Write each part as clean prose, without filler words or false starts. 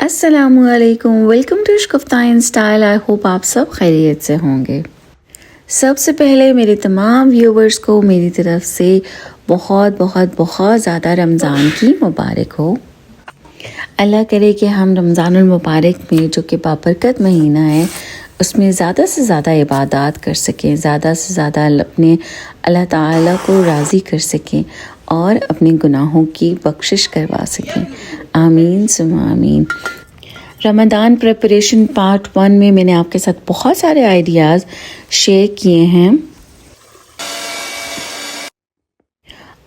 अस्सलामुअलैकुम, welcome to Ishq style. I hope आप सब खैरियत से होंगे। सबसे पहले मेरे तमाम व्यूवर्स को मेरी तरफ से बहुत बहुत बहुत ज़्यादा रमज़ान की मुबारक हो। अल्लाह करे कि हम रमज़ानुल मुबारक में, जो कि बाबरकत महीना है, उसमें ज़्यादा से ज़्यादा इबादत कर सकें, ज़्यादा से ज़्यादा अपने अल्लाह ताला को राज़ी कर सकें और अपने गुनाहों की बख्शिश करवा सकें। आमीन सुम्मा आमीन। रमज़ान प्रिपरेशन पार्ट 1 में मैंने आपके साथ बहुत सारे आइडियाज़ शेयर किए हैं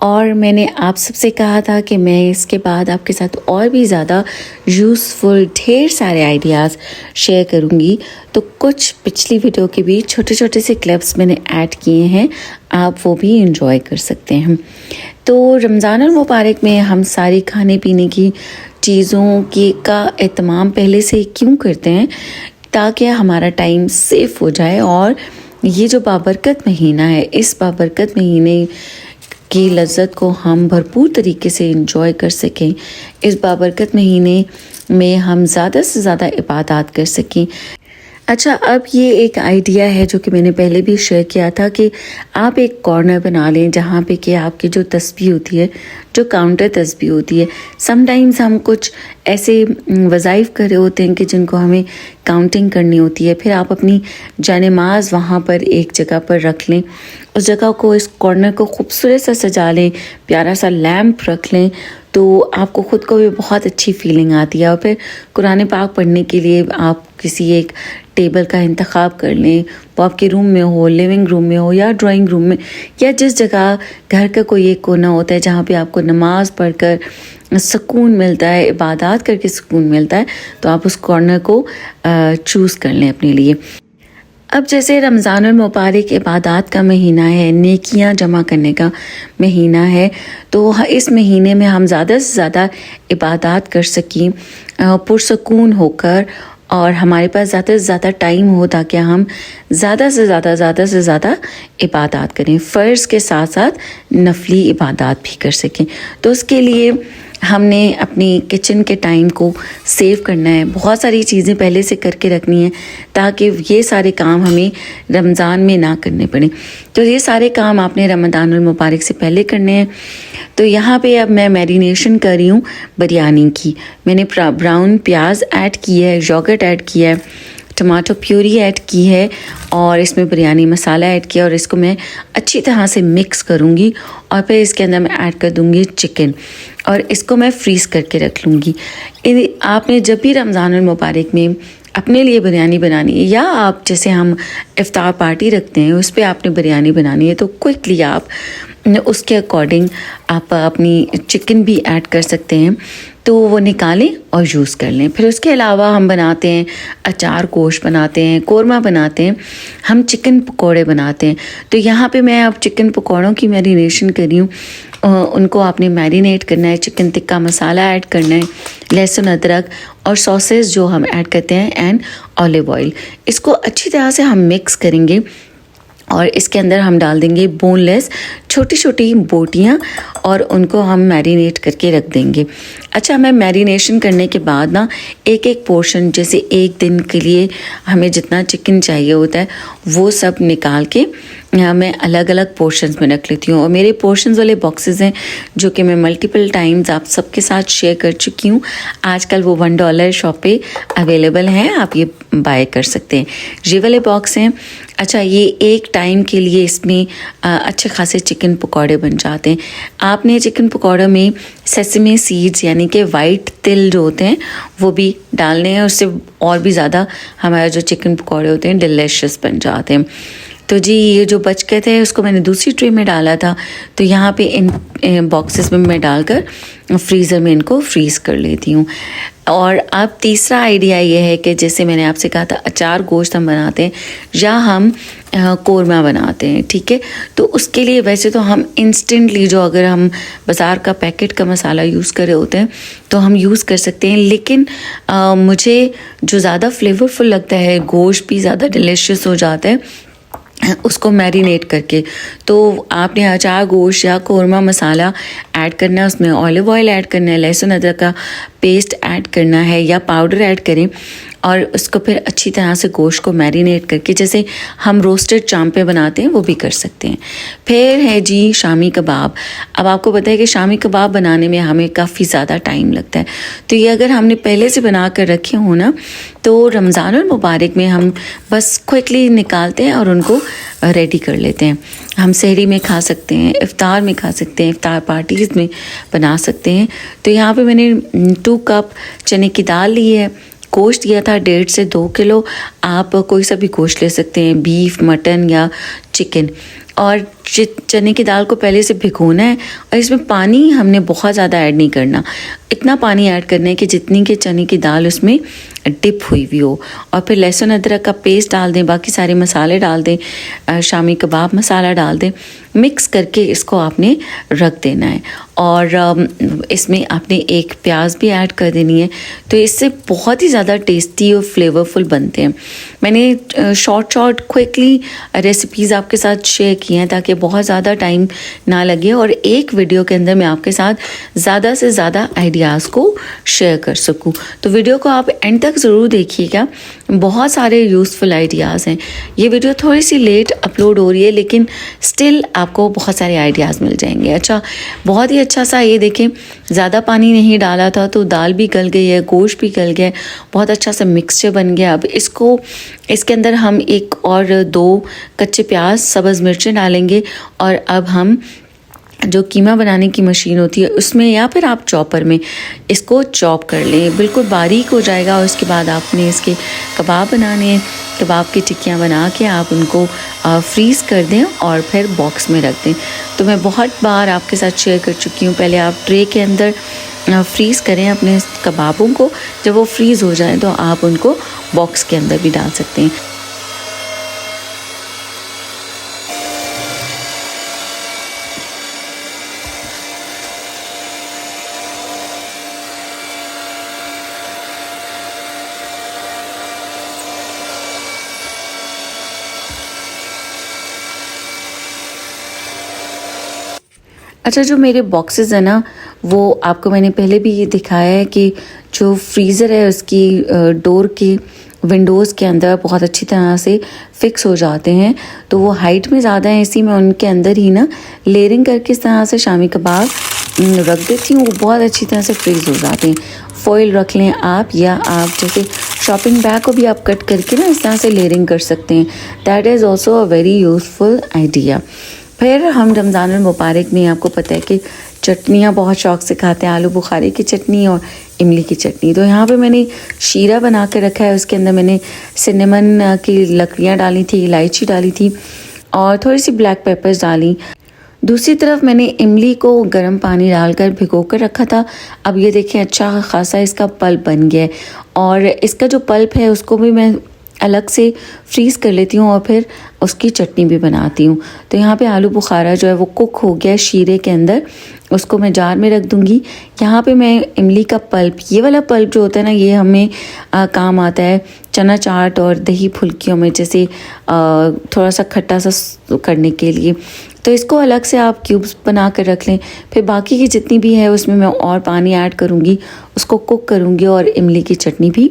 और मैंने आप सबसे कहा था कि मैं इसके बाद आपके साथ और भी ज़्यादा यूज़फुल ढेर सारे आइडियाज़ शेयर करूँगी। तो कुछ पिछली वीडियो के भी छोटे छोटे से क्लिप्स मैंने ऐड किए हैं, आप वो भी इंजॉय कर सकते हैं। तो रमज़ानुल मुबारक में हम सारी खाने पीने की चीज़ों की का एहतमाम पहले से क्यों करते हैं, ताकि हमारा टाइम सेफ हो जाए और ये जो बाबरकत महीना है, इस बाबरकत महीने की लज़्ज़त को हम भरपूर तरीके से इंजॉय कर सकें। इस बाबरकत महीने में हम ज़्यादा से ज़्यादा इबादत कर सकें। अच्छा, अब ये एक आइडिया है जो कि मैंने पहले भी शेयर किया था कि आप एक कॉर्नर बना लें जहाँ पे कि आपकी जो तस्बीह होती है, जो काउंटर तस्बीह होती है, समटाइम्स हम कुछ ऐसे वज़ाइफ कर रहे होते हैं कि जिनको हमें काउंटिंग करनी होती है, फिर आप अपनी जानेमाज़ वहाँ पर एक जगह पर रख लें, उस जगह को, इस कॉर्नर को खूबसूरत सा सजा लें, प्यारा सा लैम्प रख लें, तो आपको ख़ुद को भी बहुत अच्छी फीलिंग आती है। और फिर कुरान पाक पढ़ने के लिए आप किसी एक टेबल का इंतखाब कर लें, वो आपके रूम में हो, लिविंग रूम में हो या ड्राइंग रूम में, या जिस जगह घर का कोई एक कोना होता है जहाँ पे आपको नमाज़ पढ़कर सुकून मिलता है, इबादत करके सुकून मिलता है, तो आप उस कॉर्नर को चूज़ कर लें अपने लिए। अब जैसे रमज़ानुल मुबारक इबादत का महीना है, नेकियां जमा करने का महीना है, तो इस महीने में हम ज़्यादा से ज़्यादा इबादत कर सकें पुरसकून होकर, और हमारे पास ज़्यादा से ज़्यादा टाइम हो ताकि हम ज़्यादा से ज़्यादा इबादत करें, फ़र्ज़ के साथ साथ नफली इबादत भी कर सकें। तो उसके लिए हमने अपनी किचन के टाइम को सेव करना है, बहुत सारी चीज़ें पहले से करके रखनी है ताकि ये सारे काम हमें रमज़ान में ना करने पड़े। तो ये सारे काम आपने रमज़ानुल मुबारक से पहले करने हैं। तो यहाँ पे अब मैं मैरिनेशन कर रही हूँ बिरयानी की। मैंने ब्राउन प्याज ऐड किया है, योगर्ट ऐड किया है, टमाटो प्यूरी ऐड की है और इसमें बिरयानी मसाला ऐड किया, और इसको मैं अच्छी तरह से मिक्स करूँगी और फिर इसके अंदर मैं ऐड कर दूँगी चिकन और इसको मैं फ्रीज़ करके रख लूँगी। आपने जब भी रमज़ानुल मुबारक में अपने लिए बिरयानी बनानी है, या आप जैसे हम इफ्तार पार्टी रखते हैं उस पर आपने बिरयानी बनानी है, तो क्विकली आप उसके अकॉर्डिंग आप अपनी चिकन भी ऐड कर सकते हैं, तो वो निकालें और यूज़ कर लें। फिर उसके अलावा हम बनाते हैं अचार गोश्त बनाते हैं, कोरमा बनाते हैं, हम चिकन पकोड़े बनाते हैं। तो यहाँ पे मैं अब चिकन पकोड़ों की मैरिनेशन कर रही हूँ। उनको आपने मैरिनेट करना है, चिकन टिक्का मसाला ऐड करना है, लहसुन अदरक और सॉसेस जो हम ऐड करते हैं, एंड ऑलिव ऑयल। इसको अच्छी तरह से हम मिक्स करेंगे और इसके अंदर हम डाल देंगे बोनलेस छोटी छोटी बोटियाँ और उनको हम मैरिनेट करके रख देंगे। अच्छा, मैं मैरिनेशन करने के बाद ना एक एक पोर्शन, जैसे एक दिन के लिए हमें जितना चिकन चाहिए होता है वो सब निकाल के मैं अलग अलग पोर्शंस में रख लेती हूँ। और मेरे पोर्शंस वाले बॉक्सेस हैं जो कि मैं मल्टीपल टाइम्स आप सबके साथ शेयर कर चुकी हूँ। आजकल वो $1 शॉप पे अवेलेबल हैं, आप ये बाय कर सकते हैं। ये वाले बॉक्स हैं। अच्छा, ये एक टाइम के लिए इसमें अच्छे खासे चिकन पकौड़े बन जाते हैं। आपने चिकन पकौड़े में सेसमे सीड्स यानी कि वाइट तिल जो होते हैं वो भी डालने हैं, उससे और भी ज़्यादा हमारा जो चिकन पकौड़े होते हैं डिलीशियस बन जाते हैं। तो जी, ये जो बच गए थे उसको मैंने दूसरी ट्रे में डाला था, तो यहाँ पे इन बॉक्सेस में मैं डालकर फ्रीज़र में इनको फ्रीज़ कर लेती हूँ। और अब तीसरा आइडिया ये है कि जैसे मैंने आपसे कहा था अचार गोश्त हम बनाते हैं या हम कोरमा बनाते हैं, ठीक है, तो उसके लिए वैसे तो हम इंस्टेंटली जो, अगर हम बाज़ार का पैकेट का मसाला यूज़ कर रहे होते हैं तो हम यूज़ कर सकते हैं, लेकिन मुझे जो ज़्यादा फ्लेवरफुल लगता है, गोश्त भी ज़्यादा डिलीशियस हो जाता है उसको मैरिनेट करके। तो आपने अचार गोश्त या कोरमा मसाला ऐड करना है, उसमें ऑलिव ऑयल ऐड करना है, लहसुन अदरक का पेस्ट ऐड करना है या पाउडर ऐड करें और उसको फिर अच्छी तरह से गोश्त को मैरिनेट करके जैसे हम रोस्टेड चांपे बनाते हैं वो भी कर सकते हैं। फिर है जी शामी कबाब। अब आपको पता है कि शामी कबाब बनाने में हमें काफ़ी ज़्यादा टाइम लगता है, तो ये अगर हमने पहले से बना कर रखे हो ना तो रमज़ानुल मुबारक में हम बस क्विकली निकालते हैं और उनको रेडी कर लेते हैं। हम सहरी में खा सकते हैं, इफ्तार में खा सकते हैं, इफ्तार पार्टीज़ में बना सकते हैं। तो यहाँ पे मैंने 2 कप चने की दाल ली है, गोश्त लिया था 1.5 से 2 किलो। आप कोई सा भी गोश्त ले सकते हैं, बीफ, मटन या चिकन। और चने की दाल को पहले से भिगोना है और इसमें पानी हमने बहुत ज़्यादा ऐड नहीं करना, इतना पानी ऐड करना है कि जितनी के चने की दाल उसमें डिप हुई हुई हो। और फिर लहसुन अदरक का पेस्ट डाल दें, बाकी सारे मसाले डाल दें, शामी कबाब मसाला डाल दें, मिक्स करके इसको आपने रख देना है। और इसमें आपने एक प्याज भी ऐड कर देनी है, तो इससे बहुत ही ज़्यादा टेस्टी और फ्लेवरफुल बनते हैं। मैंने शॉर्ट क्विकली रेसिपीज़ आपके साथ शेयर की हैं ताकि बहुत ज़्यादा टाइम ना लगे और एक वीडियो के अंदर मैं आपके साथ ज़्यादा से ज़्यादा आइडियाज़ को शेयर कर सकूं। तो वीडियो को आप एंड तक ज़रूर देखिएगा, बहुत सारे यूज़फुल आइडियाज़ हैं। ये वीडियो थोड़ी सी लेट अपलोड हो रही है लेकिन स्टिल आपको बहुत सारे आइडियाज़ मिल जाएंगे। अच्छा, बहुत ही अच्छा सा ये देखें, ज़्यादा पानी नहीं डाला था तो दाल भी गल गई है, गोश्त भी गल गया, बहुत अच्छा सा मिक्सचर बन गया। अब इसके अंदर हम 1 और 2 कच्चे प्याज, सब्ज़ मिर्चें डालेंगे और अब हम जो कीमा बनाने की मशीन होती है उसमें या फिर आप चॉपर में इसको चॉप कर लें, बिल्कुल बारीक हो जाएगा। और उसके बाद आपने इसके कबाब बनाने हैं, कबाब की टिक्कियाँ बना के आप उनको फ्रीज़ कर दें और फिर बॉक्स में रख दें। तो मैं बहुत बार आपके साथ शेयर कर चुकी हूँ, पहले आप ट्रे के अंदर फ्रीज़ करें अपने कबाबों को, जब वो फ्रीज़ हो जाए तो आप उनको बॉक्स के अंदर भी डाल सकते हैं। अच्छा, जो मेरे बॉक्सेस हैं ना वो आपको मैंने पहले भी ये दिखाया है कि जो फ्रीज़र है उसकी डोर के विंडोज़ के अंदर बहुत अच्छी तरह से फिक्स हो जाते हैं। तो वो हाइट में ज़्यादा है, इसी में उनके अंदर ही ना लेयरिंग करके इस तरह से शामी कबाब रख देती हूँ, वो बहुत अच्छी तरह से फ्रीज़ हो जाते हैं। फॉइल रख लें आप, या आप जैसे शॉपिंग बैग को भी आप कट करके ना इस तरह से लेयरिंग कर सकते हैं। That is also a very useful idea. फिर हम रमज़ानुल मुबारक में आपको पता है कि चटनियाँ बहुत शौक़ से खाते हैं, आलू बुखारे की चटनी और इमली की चटनी। तो यहाँ पे मैंने शीरा बना कर रखा है, उसके अंदर मैंने सिनेमन की लकड़ियाँ डाली थी, इलायची डाली थी और थोड़ी सी ब्लैक पेपर्स डाली। दूसरी तरफ मैंने इमली को गर्म पानी डालकर भिगो कर रखा था। अब ये देखें अच्छा खासा इसका पल्प बन गया है और इसका जो पल्प है उसको भी मैं अलग से फ्रीज़ कर लेती हूँ और फिर उसकी चटनी भी बनाती हूँ। तो यहाँ पे आलू बुखारा जो है वो कुक हो गया शीरे के अंदर, उसको मैं जार में रख दूँगी। यहाँ पे मैं इमली का पल्प, ये वाला पल्प जो होता है ना, ये हमें काम आता है चना चाट और दही फुल्कियों में, जैसे थोड़ा सा खट्टा सा करने के लिए। तो इसको अलग से आप क्यूब्स बना कर रख लें। फिर बाकी की जितनी भी है उसमें मैं और पानी ऐड करूँगी, उसको कुक करूँगी और इमली की चटनी भी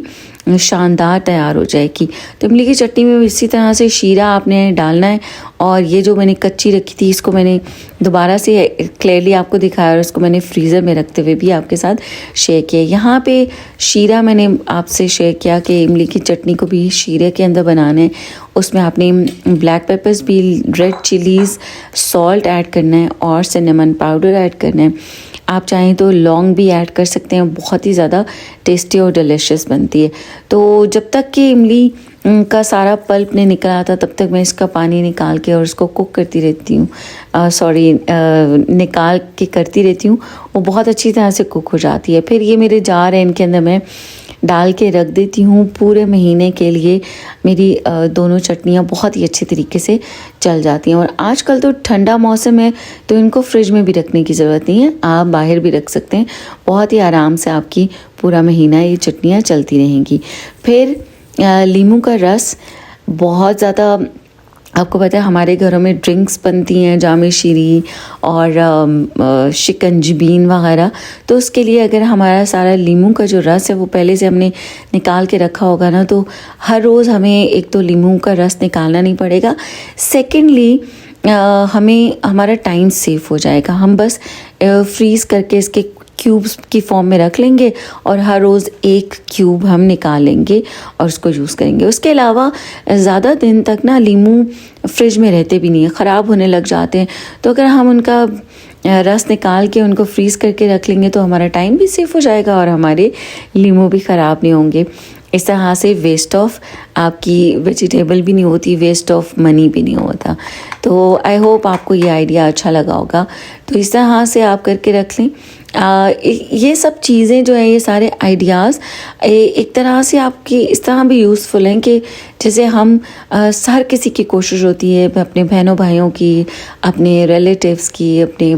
शानदार तैयार हो जाएगी। तो इमली की चटनी में इसी तरह से शीरा आपने डालना है और ये जो मैंने कच्ची रखी थी इसको मैंने दोबारा से क्लियरली आपको दिखाया और इसको मैंने फ्रीज़र में रखते हुए भी आपके साथ शेयर किया। यहाँ पे शीरा मैंने आपसे शेयर किया कि इमली की चटनी को भी शीरे के अंदर बनाना है। उसमें आपने ब्लैक पेपर्स भी, रेड चिलीज़, सॉल्ट ऐड करना है और सिनेमन पाउडर ऐड करना है। आप चाहें तो लौंग भी ऐड कर सकते हैं, बहुत ही ज़्यादा टेस्टी और डिलीशियस बनती है। तो जब तक कि इमली का सारा पल्प नहीं निकल आता तब तक मैं इसका पानी निकाल के और उसको कुक करती रहती हूँ, निकाल के करती रहती हूँ। वो बहुत अच्छी तरह से कुक हो जाती है। फिर ये मेरे जार हैं, इनके अंदर मैं डाल के रख देती हूँ पूरे महीने के लिए। मेरी दोनों चटनियाँ बहुत ही अच्छे तरीके से चल जाती हैं। और आजकल तो ठंडा मौसम है तो इनको फ्रिज में भी रखने की ज़रूरत नहीं है, आप बाहर भी रख सकते हैं, बहुत ही आराम से आपकी पूरा महीना ये चटनियाँ चलती रहेंगी। फिर नींबू का रस, बहुत ज़्यादा आपको पता है हमारे घरों में ड्रिंक्स बनती हैं, जामे शीरी और शिकंजबीन वगैरह। तो उसके लिए अगर हमारा सारा लीमू का जो रस है वो पहले से हमने निकाल के रखा होगा ना, तो हर रोज़ हमें एक तो लीमू का रस निकालना नहीं पड़ेगा। सेकेंडली हमें हमारा टाइम सेव हो जाएगा। हम बस फ्रीज़ करके इसके क्यूब्स की फॉर्म में रख लेंगे और हर रोज़ एक क्यूब हम निकालेंगे और उसको यूज़ करेंगे। उसके अलावा ज़्यादा दिन तक ना लीमू फ्रिज में रहते भी नहीं है, ख़राब होने लग जाते हैं। तो अगर हम उनका रस निकाल के उनको फ्रीज़ करके रख लेंगे तो हमारा टाइम भी सेफ हो जाएगा और हमारे लीमू भी ख़राब नहीं होंगे। इस तरह से वेस्ट ऑफ आपकी वेजिटेबल भी नहीं होती, वेस्ट ऑफ मनी भी नहीं होता। तो आई होप आपको ये आइडिया अच्छा लगा होगा। तो इस तरह से आप करके रख लें। ये सब चीज़ें जो है, ये सारे आइडियाज़ एक तरह से आपकी इस तरह भी यूज़फुल हैं कि जैसे हम हर किसी की कोशिश होती है अपने बहनों भाइयों की, अपने रिलेटिव्स की, अपने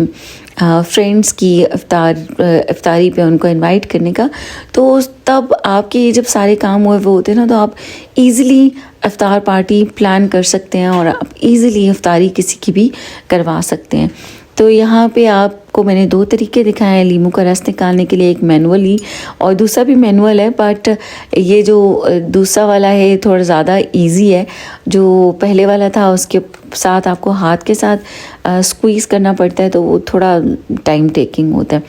फ्रेंड्स की इफ्तारी पे उनको इनवाइट करने का। तो तब आपके जब सारे काम हुए वो होते हैं ना, तो आप इजीली इफ्तार पार्टी प्लान कर सकते हैं और आप इजीली इफ्तारी किसी की भी करवा सकते हैं। तो यहाँ पे आपको मैंने 2 तरीके दिखाए हैं लीमू का रस निकालने के लिए, एक मैनुअली और दूसरा भी मैनुअल है, बट ये जो दूसरा वाला है थोड़ा ज़्यादा इजी है। जो पहले वाला था उसके साथ आपको हाथ के साथ स्क्वीज़ करना पड़ता है, तो वो थोड़ा टाइम टेकिंग होता है।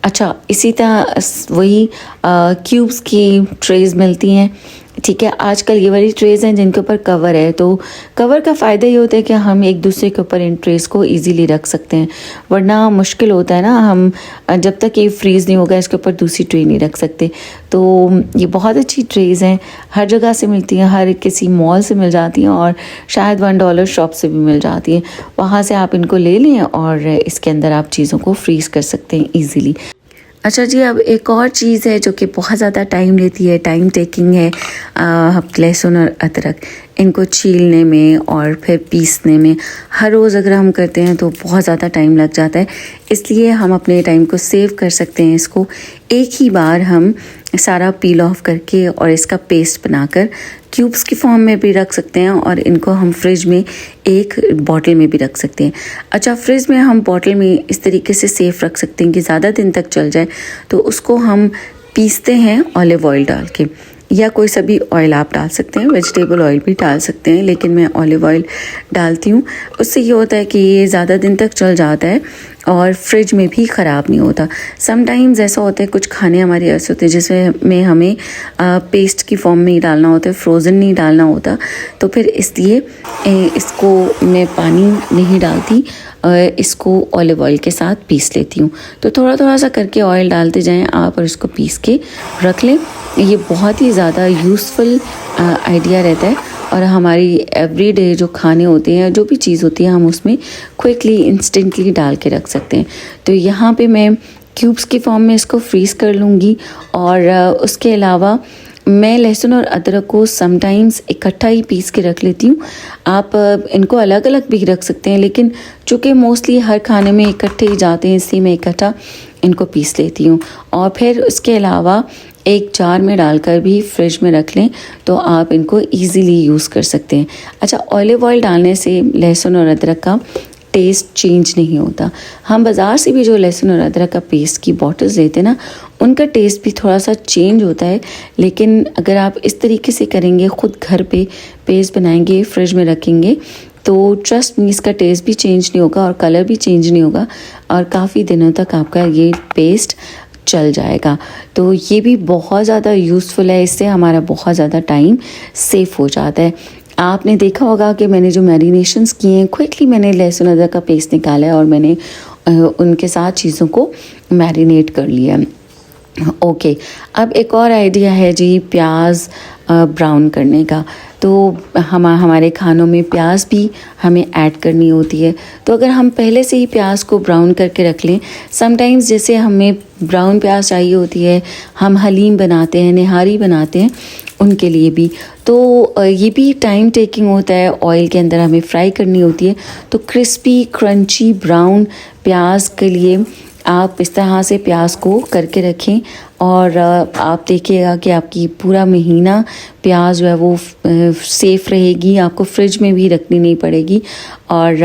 अच्छा, इसी तरह वही क्यूब्स की ट्रेज़ मिलती हैं, ठीक है। आजकल ये वाली ट्रेज़ हैं जिनके ऊपर कवर है, तो कवर का फ़ायदा ये होता है कि हम एक दूसरे के ऊपर इन ट्रेज़ को इजीली रख सकते हैं, वरना मुश्किल होता है ना, हम जब तक ये फ्रीज़ नहीं होगा इसके ऊपर दूसरी ट्रे नहीं रख सकते। तो ये बहुत अच्छी ट्रेज़ हैं, हर जगह से मिलती हैं, हर किसी मॉल से मिल जाती हैं और शायद $1 शॉप से भी मिल जाती हैं। वहाँ से आप इनको ले लें और इसके अंदर आप चीज़ों को फ्रीज़ कर सकते हैं ईज़िली। अच्छा जी, अब एक और चीज़ है जो कि बहुत ज़्यादा टाइम लेती है, टाइम टेकिंग है। लहसुन और अदरक इनको छीलने में और फिर पीसने में हर रोज़ अगर हम करते हैं तो बहुत ज़्यादा टाइम लग जाता है। इसलिए हम अपने टाइम को सेव कर सकते हैं। इसको एक ही बार हम सारा पील ऑफ करके और इसका पेस्ट बनाकर क्यूब्स की फॉर्म में भी रख सकते हैं और इनको हम फ्रिज में एक बॉटल में भी रख सकते हैं। अच्छा, फ्रिज में हम बॉटल में इस तरीके से सेफ रख सकते हैं कि ज़्यादा दिन तक चल जाए। तो उसको हम पीसते हैं ऑलिव ऑयल डाल के, या कोई सा भी ऑयल आप डाल सकते हैं, वेजिटेबल ऑयल भी डाल सकते हैं, लेकिन मैं ऑलिव ऑयल डालती हूँ। उससे ये होता है कि ये ज़्यादा दिन तक चल जाता है और फ्रिज में भी ख़राब नहीं होता। समटाइम्स ऐसा होता है कुछ खाने हमारे ऐसे होते हैं जिसमें हमें पेस्ट की फॉर्म में ही डालना होता है, फ्रोज़न नहीं डालना होता। तो फिर इसलिए इसको मैं पानी नहीं डालती, इसको ऑलिव ऑयल के साथ पीस लेती हूँ। तो थोड़ा थोड़ा सा करके ऑयल डालते जाएं आप और इसको पीस के रख लें। ये बहुत ही ज़्यादा यूज़फुल आइडिया रहता है और हमारी एवरीडे जो खाने होते हैं, जो भी चीज़ होती है, हम उसमें क्विकली इंस्टेंटली डाल के रख सकते हैं। तो यहाँ पे मैं क्यूब्स की फॉर्म में इसको फ्रीज़ कर लूँगी और उसके अलावा मैं लहसुन और अदरक को समटाइम्स इकट्ठा ही पीस के रख लेती हूँ। आप इनको अलग अलग भी रख सकते हैं, लेकिन चूँकि मोस्टली हर खाने में इकट्ठे ही जाते हैं, इसलिए मैं इकट्ठा इनको पीस लेती हूँ। और फिर उसके अलावा एक जार में डालकर भी फ्रिज में रख लें तो आप इनको इजीली यूज़ कर सकते हैं। अच्छा, ऑलिव ऑयल डालने से लहसुन और अदरक का टेस्ट चेंज नहीं होता। हम बाज़ार से भी जो लहसुन और अदरक का पेस्ट की बॉटल्स लेते हैं ना, उनका टेस्ट भी थोड़ा सा चेंज होता है, लेकिन अगर आप इस तरीके से करेंगे, ख़ुद घर पे पेस्ट बनाएंगे, फ्रिज में रखेंगे, तो ट्रस्ट मी इसका टेस्ट भी चेंज नहीं होगा और कलर भी चेंज नहीं होगा और काफ़ी दिनों तक आपका ये पेस्ट चल जाएगा। तो ये भी बहुत ज़्यादा यूज़फुल है, इससे हमारा बहुत ज़्यादा टाइम सेफ हो जाता है। आपने देखा होगा कि मैंने जो मैरिनेशंस किए हैं, क्विकली मैंने लहसुन अदरक का पेस्ट निकाला है और मैंने उनके साथ चीज़ों को मैरिनेट कर लिया। ओके, अब एक और आइडिया है जी प्याज ब्राउन करने का। तो हमारे खानों में प्याज भी हमें ऐड करनी होती है। तो अगर हम पहले से ही प्याज को ब्राउन करके रख लें, समटाइम्स जैसे हमें ब्राउन प्याज चाहिए होती है, हम हलीम बनाते हैं, निहारी बनाते हैं, उनके लिए भी तो ये भी टाइम टेकिंग होता है। ऑयल के अंदर हमें फ्राई करनी होती है। तो क्रिस्पी क्रंची ब्राउन प्याज के लिए आप इस तरह से प्याज को करके रखें और आप देखिएगा कि आपकी पूरा महीना प्याज जो है वो सेफ़ रहेगी, आपको फ्रिज में भी रखनी नहीं पड़ेगी और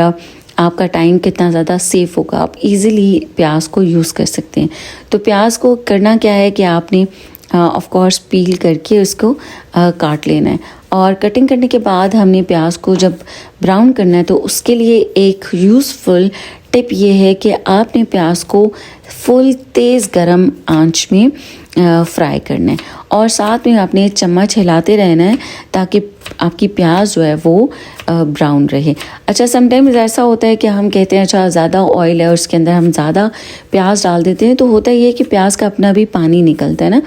आपका टाइम कितना ज़्यादा सेफ़ होगा, आप इजीली प्याज को यूज़ कर सकते हैं। तो प्याज को करना क्या है कि आपने ऑफ कोर्स पील करके उसको काट लेना है और कटिंग करने के बाद हमने प्याज को जब ब्राउन करना है तो उसके लिए एक यूज़फुल टिप ये है कि आपने प्याज को फुल तेज़ गरम आंच में फ्राई करना है और साथ में आपने चम्मच हिलाते रहना है ताकि आपकी प्याज जो है वो ब्राउन रहे। अच्छा, समटाइम्स ऐसा होता है कि हम कहते हैं अच्छा ज़्यादा ऑयल है और उसके अंदर हम ज़्यादा प्याज डाल देते हैं, तो होता ये है कि प्याज का अपना भी पानी निकलता है ना,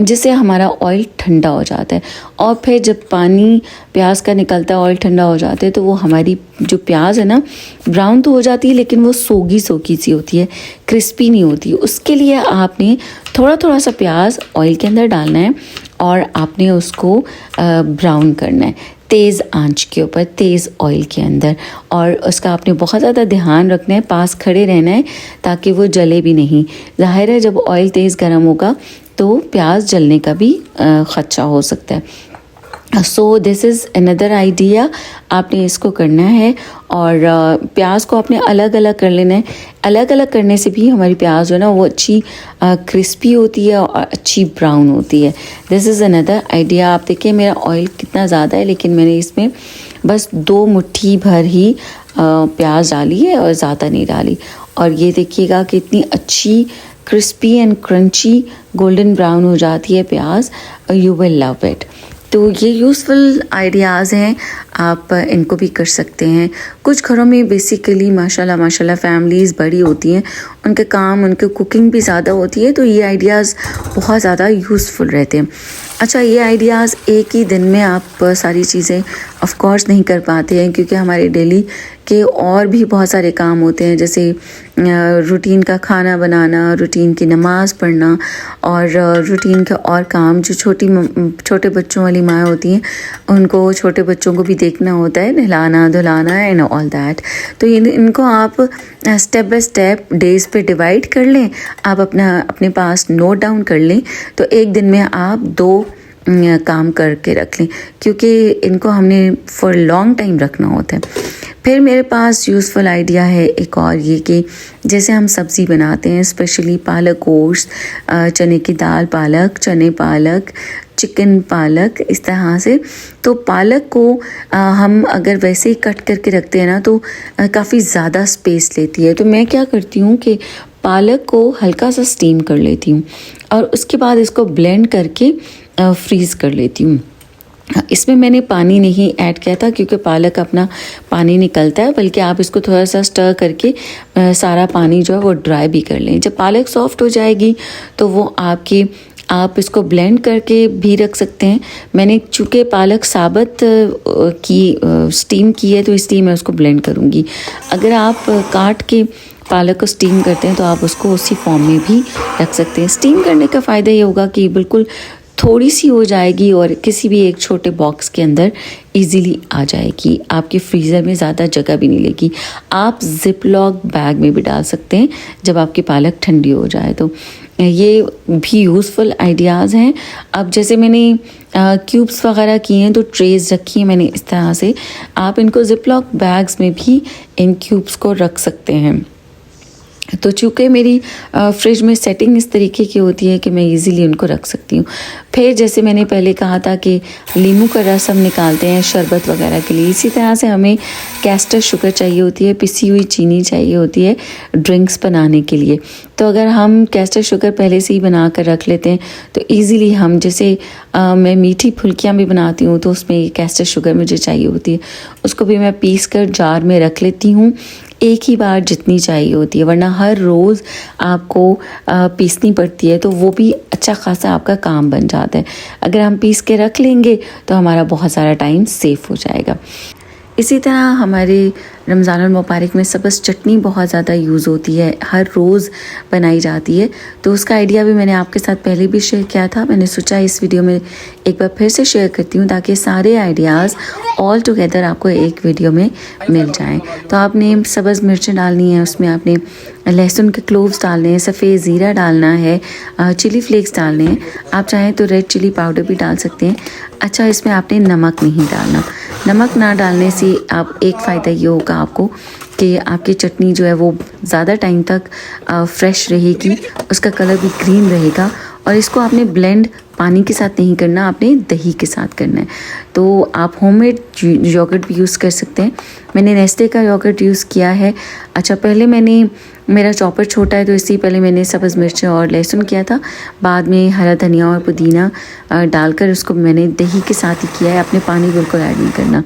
जिससे हमारा ऑयल ठंडा हो जाता है और फिर जब पानी प्याज का निकलता है, ऑयल ठंडा हो जाता है, तो वो हमारी जो प्याज है ना ब्राउन तो हो जाती है लेकिन वो सोगी सोगी सी होती है, क्रिस्पी नहीं होती। उसके लिए आपने थोड़ा थोड़ा सा प्याज ऑयल के अंदर डालना है और आपने उसको ब्राउन करना है तेज़ आंच के ऊपर, तेज़ ऑयल के अंदर, और उसका आपने बहुत ज़्यादा ध्यान रखना है, पास खड़े रहना है ताकि वो जले भी नहीं। ज़ाहिर है जब ऑयल तेज़ गर्म होगा तो प्याज जलने का भी ख़दशा हो सकता है। So this is another idea, आपने इसको करना है और प्याज को आपने अलग अलग कर लेना है। अलग अलग करने से भी हमारी प्याज जो है ना वो अच्छी क्रिस्पी होती है और अच्छी ब्राउन होती है। This is another idea. आप देखिए मेरा ऑयल कितना ज़्यादा है लेकिन मैंने इसमें बस 2 मुट्ठी भर ही प्याज डाली है और ज़्यादा नहीं डाली। और ये देखिएगा कि इतनी अच्छी crispy and crunchy golden brown हो जाती है प्याज, यू विल लव इट। तो ये यूज़फुल आइडियाज़ हैं, आप इनको भी कर सकते हैं। कुछ घरों में बेसिकली माशाल्लाह फैमिलीज़ बड़ी होती हैं, उनके काम, उनकी कुकिंग भी ज़्यादा होती है, तो ये आइडियाज़ बहुत ज़्यादा यूज़फुल रहते हैं। अच्छा, ये आइडियाज़ एक ही दिन में आप सारी चीज़ें ऑफ कोर्स नहीं कर पाते हैं क्योंकि हमारे डेली के और भी बहुत सारे काम होते हैं, जैसे रूटीन का खाना बनाना, रूटीन की नमाज़ पढ़ना और रूटीन के और काम। जो छोटे बच्चों वाली माँ होती हैं उनको छोटे बच्चों को भी देखना होता है, नहलाना धुलाना एंड ऑल दैट। तो इनको आप स्टेप बाय स्टेप डेज़ पे डिवाइड कर लें, आप अपने पास नोट डाउन कर लें, तो एक दिन में आप 2 काम करके रख लें क्योंकि इनको हमने फॉर लॉन्ग टाइम रखना होता है। फिर मेरे पास यूज़फुल आइडिया है एक और, ये कि जैसे हम सब्ज़ी बनाते हैं, स्पेशली पालक गोश्त, चने की दाल पालक, चने पालक, चिकन पालक, इस तरह से। तो पालक को हम अगर वैसे ही कट करके रखते हैं ना तो काफ़ी ज़्यादा स्पेस लेती है। तो मैं क्या करती हूँ कि पालक को हल्का सा स्टीम कर लेती हूँ और उसके बाद इसको ब्लेंड करके फ्रीज़ कर लेती हूँ। इसमें मैंने पानी नहीं ऐड किया था क्योंकि पालक अपना पानी निकलता है, बल्कि आप इसको थोड़ा सा स्टर करके सारा पानी जो है वो ड्राई भी कर लें। जब पालक सॉफ्ट हो जाएगी तो वो आप इसको ब्लेंड करके भी रख सकते हैं। मैंने चूँकि पालक साबुत स्टीम की है तो इसलिए मैं उसको ब्लेंड करूँगी। अगर आप काट के पालक को स्टीम करते हैं तो आप उसको उसी फॉर्म में भी रख सकते हैं। स्टीम करने का फ़ायदा ये होगा कि बिल्कुल थोड़ी सी हो जाएगी और किसी भी एक छोटे बॉक्स के अंदर इजीली आ जाएगी, आपके फ्रीज़र में ज़्यादा जगह भी नहीं लेगी। आप ज़िप लॉक बैग में भी डाल सकते हैं जब आपकी पालक ठंडी हो जाए। तो ये भी यूज़फुल आइडियाज़ हैं। अब जैसे मैंने क्यूब्स वगैरह किए हैं तो ट्रेज़ रखी हैं मैंने इस तरह से, आप इनको ज़िप लॉक बैग्स में भी इन क्यूब्स को रख सकते हैं। तो चूँकि मेरी फ्रिज में सेटिंग इस तरीके की होती है कि मैं इजीली उनको रख सकती हूँ। फिर जैसे मैंने पहले कहा था कि नींबू का रस हम निकालते हैं शरबत वगैरह के लिए, इसी तरह से हमें कैस्टर शुगर चाहिए होती है, पिसी हुई चीनी चाहिए होती है ड्रिंक्स बनाने के लिए। तो अगर हम कैस्टर शुगर पहले से ही बना कर रख लेते हैं तो ईज़िली हम जैसे मैं मीठी फुल्कियाँ भी बनाती हूँ तो उसमें कैस्टर शुगर मुझे चाहिए होती है, उसको भी मैं पीस कर जार में रख लेती हूँ, एक ही बार जितनी चाहिए होती है, वरना हर रोज़ आपको पीसनी पड़ती है तो वो भी अच्छा खासा आपका काम बन जाता है। अगर हम पीस के रख लेंगे तो हमारा बहुत सारा टाइम सेफ हो जाएगा। इसी तरह हमारे रमज़ानुल मुबारक में सब्ज़ चटनी बहुत ज़्यादा यूज़ होती है, हर रोज़ बनाई जाती है। तो उसका आइडिया भी मैंने आपके साथ पहले भी शेयर किया था। मैंने सोचा इस वीडियो में एक बार फिर से शेयर करती हूँ ताकि सारे आइडियाज़ ऑल टुगेदर आपको एक वीडियो में मिल जाएं। तो आपने सब्ज़ मिर्चें डालनी है, उसमें आपने लहसुन के क्लोव्स डालने हैं, सफ़ेद ज़ीरा डालना है, चिली फ्लेक्स डालने हैं। आप चाहें तो रेड चिली पाउडर भी डाल सकते हैं। अच्छा, इसमें आपने नमक नहीं डालना। नमक ना डालने से आप एक फ़ायदा ये होगा आपको कि आपकी चटनी जो है वो ज़्यादा टाइम तक फ्रेश रहेगी, उसका कलर भी ग्रीन रहेगा। और इसको आपने ब्लेंड पानी के साथ नहीं करना, आपने दही के साथ करना है। तो आप होममेड योगर्ट भी यूज़ कर सकते हैं। मैंने नेस्ले का योगर्ट यूज़ किया है। अच्छा, पहले मेरा चॉपर छोटा है तो इससे पहले मैंने सब्ज़ मिर्च और लहसुन किया था, बाद में हरा धनिया और पुदीना डालकर उसको मैंने दही के साथ ही किया है। आपने पानी बिल्कुल ऐड नहीं करना।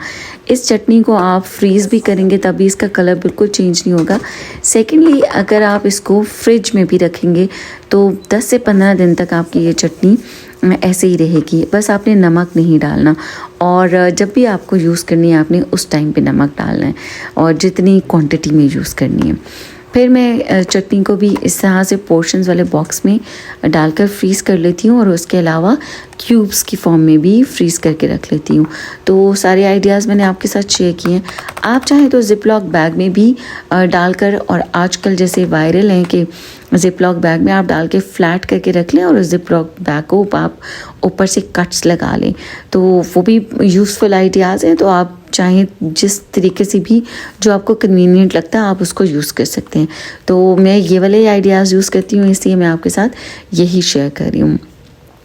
इस चटनी को आप फ्रीज़ भी करेंगे तभी इसका कलर बिल्कुल चेंज नहीं होगा। सेकेंडली, अगर आप इसको फ्रिज में भी रखेंगे तो 10 से 15 दिन तक आपकी ये चटनी ऐसे ही रहेगी। बस आपने नमक नहीं डालना, और जब भी आपको यूज़ करनी है आपने उस टाइम पे नमक डालना है और जितनी क्वांटिटी में यूज़ करनी है। फिर मैं चटनी को भी इस तरह से पोर्शंस वाले बॉक्स में डालकर फ्रीज़ कर लेती हूँ, और उसके अलावा क्यूब्स की फॉर्म में भी फ्रीज़ करके रख लेती हूँ। तो सारे आइडियाज़ मैंने आपके साथ शेयर किए हैं। आप चाहें तो ज़िप-लॉक बैग में भी डालकर, और आजकल जैसे वायरल हैं कि ज़िप-लॉक बैग में आप डाल के फ्लैट करके रख लें और उस ज़िप-लॉक बैग को आप ऊपर से कट्स लगा लें, तो वो भी यूज़फुल आइडियाज़ हैं। तो आप चाहें जिस तरीके से भी जो आपको कन्वीनियंट लगता है आप उसको यूज़ कर सकते हैं। तो मैं ये वाले आइडियाज़ यूज़ करती हूँ, इसलिए मैं आपके साथ यही शेयर कर रही हूँ।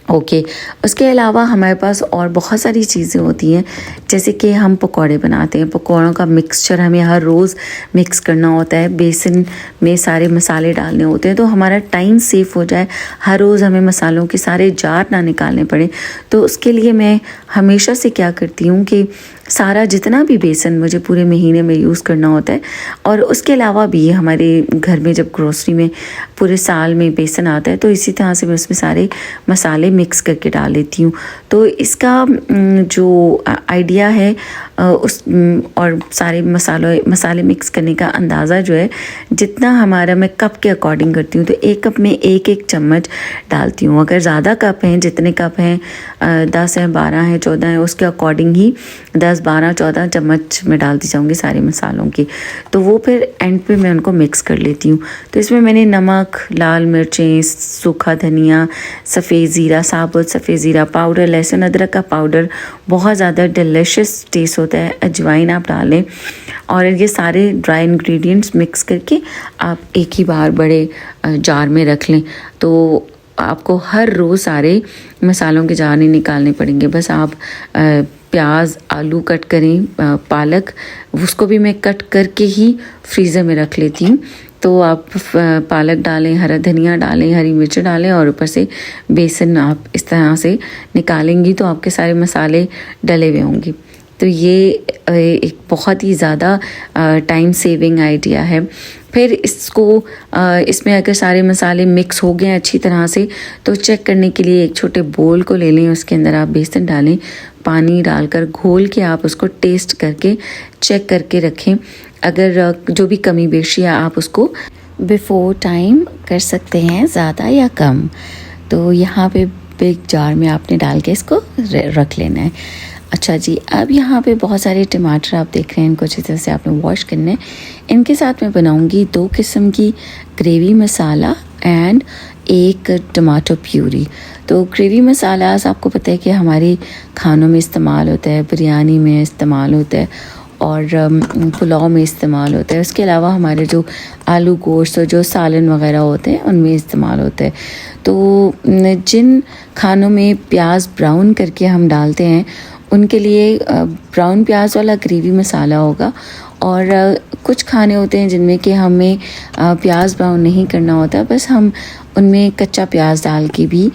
ओके, उसके अलावा हमारे पास और बहुत सारी चीज़ें होती हैं, जैसे कि हम पकौड़े बनाते हैं। पकौड़ों का मिक्सचर हमें हर रोज़ मिक्स करना होता है, बेसन में सारे मसाले डालने होते हैं, तो हमारा टाइम सेव हो जाए, हर रोज़ हमें मसालों के सारे जार ना निकालने पड़े। तो उसके लिए मैं हमेशा से क्या करती हूँ कि सारा जितना भी बेसन मुझे पूरे महीने में यूज़ करना होता है, और उसके अलावा भी हमारे घर में जब ग्रोसरी में पूरे साल में बेसन आता है तो इसी तरह से मैं उसमें सारे मसाले मिक्स करके डाल लेती हूँ। तो इसका जो आइडिया है और सारे मसाले मिक्स करने का अंदाज़ा जो है, जितना हमारा मैं कप के अकॉर्डिंग करती हूँ, तो एक कप में एक चम्मच डालती हूँ। अगर ज़्यादा कप हैं, जितने कप हैं 10 हैं, 12 हैं, 14 हैं, उसके अकॉर्डिंग ही 10, 12, 14 चम्मच में डालती जाऊँगी सारे मसालों की। तो वो फिर एंड पे मैं उनको मिक्स कर लेती हूँ। तो इसमें मैंने नमक, लाल मिर्चें, सूखा धनिया, सफ़ेद ज़ीरा, साबुत सफ़ेद ज़ीरा पाउडर, लहसुन अदरक का पाउडर, बहुत ज़्यादा डिलीशियस टेस्ट होता है, अजवाइन आप डालें, और ये सारे ड्राई इंग्रेडिएंट्स मिक्स करके आप एक ही बार बड़े जार में रख लें। तो आपको हर रोज़ सारे मसालों के जार नहीं निकालने पड़ेंगे। बस आप प्याज, आलू कट करें, पालक, उसको भी मैं कट करके ही फ्रीज़र में रख लेती हूँ। तो आप पालक डालें, हरा धनिया डालें, हरी मिर्च डालें, और ऊपर से बेसन आप इस तरह से निकालेंगी तो आपके सारे मसाले डले हुए होंगे। तो ये एक बहुत ही ज़्यादा टाइम सेविंग आइडिया है। फिर इसमें अगर सारे मसाले मिक्स हो गए अच्छी तरह से, तो चेक करने के लिए एक छोटे बोल को ले लें, उसके अंदर आप बेसन डालें, पानी डालकर घोल के आप उसको टेस्ट करके चेक करके रखें। अगर जो भी कमी बेशी है आप उसको बिफ़ोर टाइम कर सकते हैं, ज़्यादा या कम। तो यहाँ पे बिग जार में आपने डाल के इसको रख लेना है। अच्छा जी, अब यहाँ पे बहुत सारे टमाटर आप देख रहे हैं, इनको अच्छी तरह से आपने वॉश करना है। इनके साथ मैं बनाऊँगी 2 किस्म की ग्रेवी मसाला एंड एक टमाटो प्यूरी। तो ग्रेवी मसालास आपको पता है कि हमारे खानों में इस्तेमाल होता है, बिरयानी में इस्तेमाल होता है, और पुलाव में इस्तेमाल होता है। उसके अलावा हमारे जो आलू गोश्त और जो सालन वगैरह होते हैं उनमें इस्तेमाल होता है। तो जिन खानों में प्याज ब्राउन करके हम डालते हैं उनके लिए ब्राउन प्याज वाला ग्रेवी मसाला होगा, और कुछ खाने होते हैं जिनमें कि हमें प्याज ब्राउन नहीं करना होता, बस हम उनमें कच्चा प्याज डाल के भी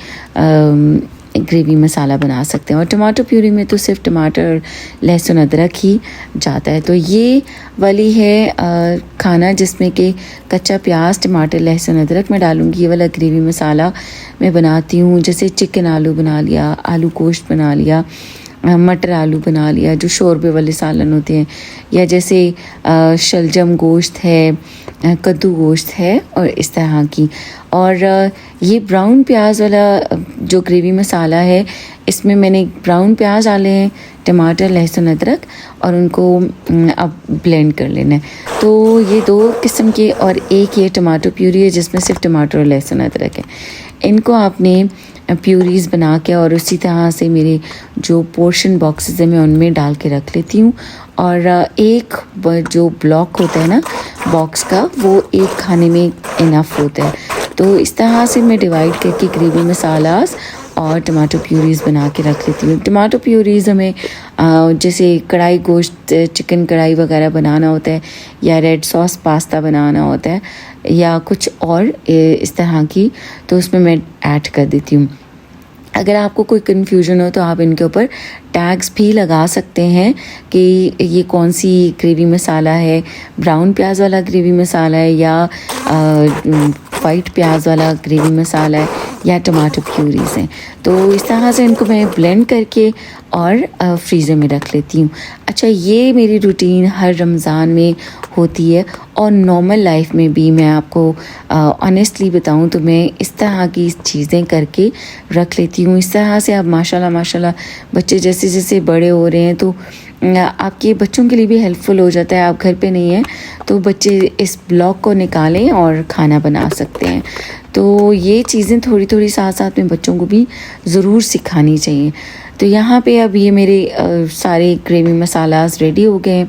ग्रेवी मसाला बना सकते हैं। और टमाटो प्यूरी में तो सिर्फ टमाटर, लहसुन, अदरक ही जाता है। तो ये वाली है खाना जिसमें कि कच्चा प्याज, टमाटर, लहसुन, अदरक मैं डालूँगी। ये वाला ग्रेवी मसाला मैं बनाती हूँ, जैसे चिकन आलू बना लिया, आलू गोश्त बना लिया, मटर आलू बना लिया, जो शोरबे वाले सालन होते हैं, या जैसे शलजम गोश्त है, कद्दू गोश्त है, और इस तरह की। और ये ब्राउन प्याज वाला जो ग्रेवी मसाला है, इसमें मैंने ब्राउन प्याज डाले हैं, टमाटर, लहसुन, अदरक, और उनको अब ब्लेंड कर लेना है। तो ये 2 किस्म के, और एक ये टमाटो प्यूरी है जिसमें सिर्फ टमाटर और लहसुन अदरक है। इनको आपने प्यूरीज़ बना के और उसी तरह से मेरे जो पोर्शन बॉक्सेस हैं मैं उनमें डाल के रख लेती हूँ। और एक जो ब्लॉक होता है ना बॉक्स का, वो एक खाने में इनफ होता है। तो इस तरह से मैं डिवाइड करके ग्रेवी मसालास और टमाटो प्यूरीज़ बना के रख लेती हूँ। टमाटो प्यूरीज़ हमें जैसे कढ़ाई गोश्त, चिकन कढ़ाई वगैरह बनाना होता है, या रेड सॉस पास्ता बनाना होता है, या कुछ और इस तरह की, तो उसमें मैं ऐड कर देती हूँ। अगर आपको कोई कन्फ्यूजन हो तो आप इनके ऊपर टैग्स भी लगा सकते हैं कि ये कौन सी ग्रेवी मसाला है, ब्राउन प्याज वाला ग्रेवी मसाला है, या वाइट प्याज वाला ग्रेवी मसाला है, या टमाटो प्यूरीज़ हैं। तो इस तरह से इनको मैं ब्लेंड करके और फ्रीज़र में रख लेती हूँ। अच्छा, ये मेरी रूटीन हर रमज़ान में होती है, और नॉर्मल लाइफ में भी मैं आपको ऑनेस्टली बताऊँ तो मैं इस तरह की चीज़ें करके रख लेती हूँ। इस तरह से अब माशाल्लाह बच्चे जैसे जैसे बड़े हो रहे हैं, तो आपके बच्चों के लिए भी हेल्पफुल हो जाता है। आप घर पे नहीं हैं तो बच्चे इस ब्लॉक को निकालें और खाना बना सकते हैं। तो ये चीज़ें थोड़ी थोड़ी साथ साथ में बच्चों को भी ज़रूर सिखानी चाहिए। तो यहाँ पे अब ये मेरे सारे ग्रेवी मसालास रेडी हो गए।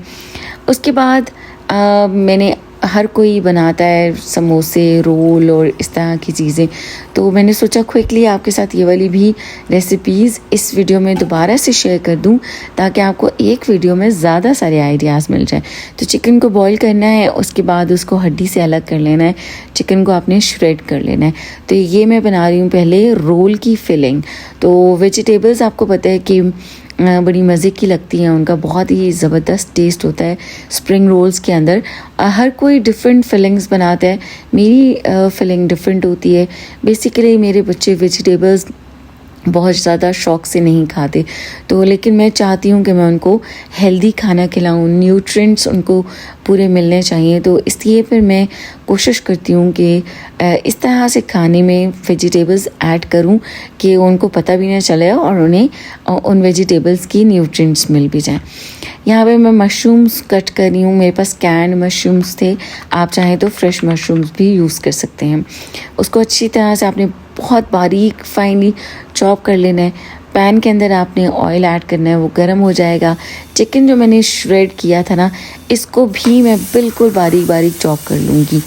उसके बाद मैंने, हर कोई बनाता है समोसे, रोल और इस तरह की चीज़ें, तो मैंने सोचा क्विकली आपके साथ ये वाली भी रेसिपीज़ इस वीडियो में दोबारा से शेयर कर दूं, ताकि आपको एक वीडियो में ज़्यादा सारे आइडियाज़ मिल जाए। तो चिकन को बॉईल करना है, उसके बाद उसको हड्डी से अलग कर लेना है, चिकन को आपने श्रेड कर लेना है। तो ये मैं बना रही हूँ पहले रोल की फिलिंग। तो वेजिटेबल्स आपको पता है कि बड़ी मज़े की लगती हैं, उनका बहुत ही ज़बरदस्त टेस्ट होता है स्प्रिंग रोल्स के अंदर। हर कोई डिफरेंट फिलिंग्स बनाता है, मेरी फिलिंग डिफरेंट होती है। बेसिकली मेरे बच्चे वेजिटेबल्स बहुत ज़्यादा शौक़ से नहीं खाते, तो लेकिन मैं चाहती हूँ कि मैं उनको हेल्दी खाना खिलाऊँ, न्यूट्रिएंट्स उनको पूरे मिलने चाहिए। तो इसलिए फिर मैं कोशिश करती हूँ कि इस तरह से खाने में वेजिटेबल्स ऐड करूँ कि उनको पता भी ना चले और उन्हें उन वेजिटेबल्स की न्यूट्रिएंट्स मिल भी जाएँ। यहाँ पे मैं मशरूम्स कट कर रही हूँ, मेरे पास कैंड मशरूम्स थे, आप चाहें तो फ्रेश मशरूम्स भी यूज़ कर सकते हैं। उसको अच्छी तरह से आपने बहुत बारीक फाइनली चॉप कर लेना है। पैन के अंदर आपने ऑयल ऐड करना है, वो गर्म हो जाएगा। चिकन जो मैंने श्रेड किया था ना, इसको भी मैं बिल्कुल बारीक बारीक चॉप कर लूँगी,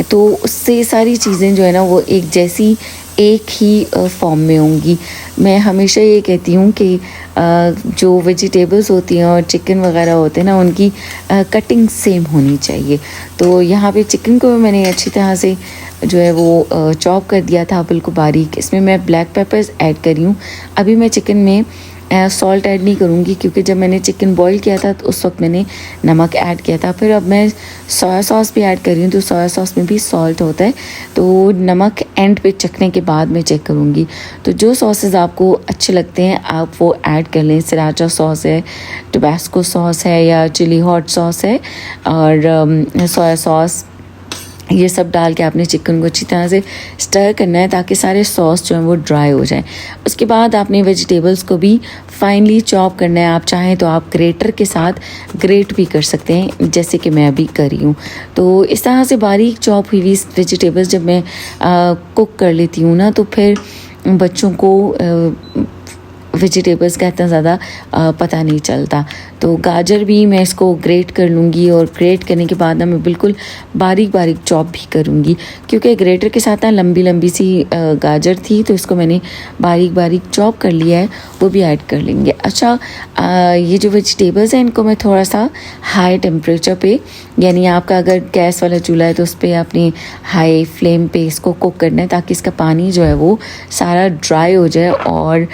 तो उससे सारी चीज़ें जो है ना वो एक जैसी एक ही फॉर्म में होंगी। मैं हमेशा ये कहती हूँ कि जो वेजिटेबल्स होती हैं और चिकन वगैरह होते हैं ना, उनकी कटिंग सेम होनी चाहिए। तो यहाँ पे चिकन को मैंने अच्छी तरह से जो है वो चॉप कर दिया था बिल्कुल बारीक। इसमें मैं ब्लैक पेपर्स ऐड कर रही हूँ। अभी मैं चिकन में सॉल्ट ऐड नहीं करूँगी, क्योंकि जब मैंने चिकन बॉईल किया था तो उस वक्त मैंने नमक ऐड किया था। फिर अब मैं सोया सॉस भी ऐड कर रही हूँ, तो सोया सॉस में भी सॉल्ट होता है, तो नमक एंड पे चखने के बाद मैं चेक करूँगी। तो जो सॉसेस आपको अच्छे लगते हैं आप वो ऐड कर लें। सराचा सॉस है, टबास्को सॉस है, या चिली हॉट सॉस है, और सोया सॉस, ये सब डाल के आपने चिकन को अच्छी तरह से स्टर करना है ताकि सारे सॉस जो हैं वो ड्राई हो जाए। उसके बाद आपने वेजिटेबल्स को भी फाइनली चॉप करना है। आप चाहें तो आप ग्रेटर के साथ ग्रेट भी कर सकते हैं, जैसे कि मैं अभी कर रही हूँ। तो इस तरह से बारीक चॉप हुई वेजिटेबल्स जब मैं कुक कर लेती हूँ ना, तो फिर बच्चों को वेजिटेबल्स का इतना ज़्यादा पता नहीं चलता। तो गाजर भी मैं इसको ग्रेट कर लूँगी, और ग्रेट करने के बाद ना मैं बिल्कुल बारीक बारीक चॉप भी करूँगी, क्योंकि ग्रेटर के साथ ना लंबी लंबी सी गाजर थी, तो इसको मैंने बारीक बारीक चॉप कर लिया है, वो भी ऐड कर लेंगे। अच्छा, ये जो वेजिटेबल्स हैं इनको मैं थोड़ा सा हाई टेम्परेचर पे, यानी आपका अगर गैस वाला चूल्हा है तो उस पर आपने हाई फ्लेम पे इसको कुक करना है, ताकि इसका पानी जो है वो सारा ड्राई हो जाए, और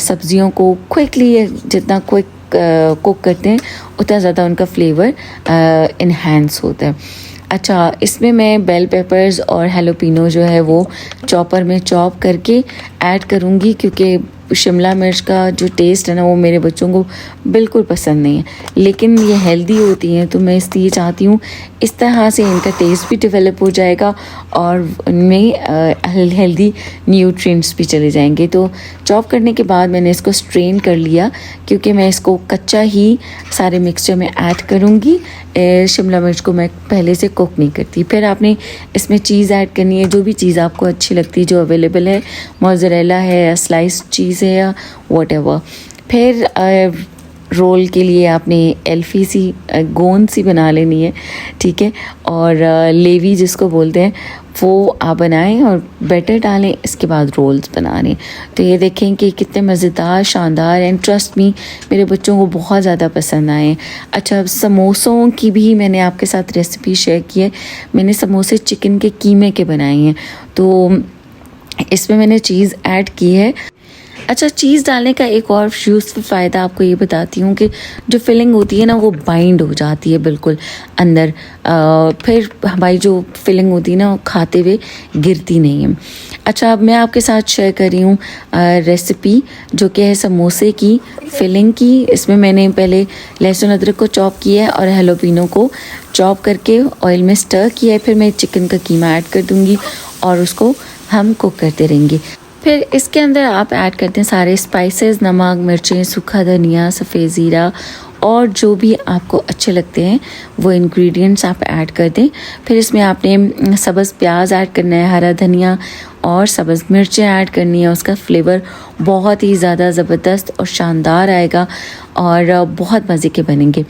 सब्जियों को क्विकली, जितना क्विक कुक करते हैं उतना ज़्यादा उनका फ्लेवर इन्हेंस होता है। अच्छा, इसमें मैं बेल पेपर्स और हेलोपिनो जो है वो चॉपर में चॉप करके ऐड करूँगी, क्योंकि शिमला मिर्च का जो टेस्ट है ना वो मेरे बच्चों को बिल्कुल पसंद नहीं है, लेकिन ये हेल्दी होती हैं तो मैं इसलिए चाहती हूँ इस तरह से इनका टेस्ट भी डेवलप हो जाएगा और उनमें हेल्दी न्यूट्रिएंट्स भी चले जाएंगे। तो चॉप करने के बाद मैंने इसको स्ट्रेन कर लिया, क्योंकि मैं इसको कच्चा ही सारे मिक्सचर में ऐड करूँगी। शिमला मिर्च को मैं पहले से कुक नहीं करती। फिर आपने इसमें चीज़ ऐड करनी है, जो भी चीज़ आपको अच्छी लगती है, जो अवेलेबल है, मोज़रेला है या स्लाइस चीज़ है या व्हाटएवर। फिर रोल के लिए आपने एल्फी सी गोंद सी बना लेनी है, ठीक है, और लेवी जिसको बोलते हैं वो आप बनाएं और बैटर डालें, इसके बाद रोल्स बनाने। तो ये देखें कि कितने मज़ेदार, शानदार एंड ट्रस्ट मी मेरे बच्चों को बहुत ज़्यादा पसंद आए। अच्छा, समोसों की भी मैंने आपके साथ रेसिपी शेयर की है। मैंने समोसे चिकन के कीमे के बनाए हैं, तो इसमें मैंने चीज़ ऐड की है। अच्छा, चीज़ डालने का एक और यूज़फुल फ़ायदा आपको ये बताती हूँ कि जो फिलिंग होती है ना वो बाइंड हो जाती है बिल्कुल अंदर। फिर हमारी जो फिलिंग होती है ना वो खाते हुए गिरती नहीं है। अच्छा, अब मैं आपके साथ शेयर कर रही हूँ रेसिपी जो कि है समोसे की फिलिंग की। इसमें मैंने पहले लहसुन अदरक को चॉप किया है और हेलोपिनो को चॉप करके ऑयल में स्टर किया है। फिर मैं चिकन का कीमा ऐड कर दूँगी और उसको हम कुक करते रहेंगे। फिर इसके अंदर आप ऐड करते हैं सारे स्पाइसेस, नमक, मिर्चें, सूखा धनिया, सफ़ेद ज़ीरा और जो भी आपको अच्छे लगते हैं वो इंग्रेडिएंट्स आप ऐड कर दें। फिर इसमें आपने सब्ज़ प्याज ऐड करना है, हरा धनिया और सब्ज़ मिर्चें ऐड करनी है। उसका फ्लेवर बहुत ही ज़्यादा ज़बरदस्त और शानदार आएगा और बहुत मज़े के बनेंगे।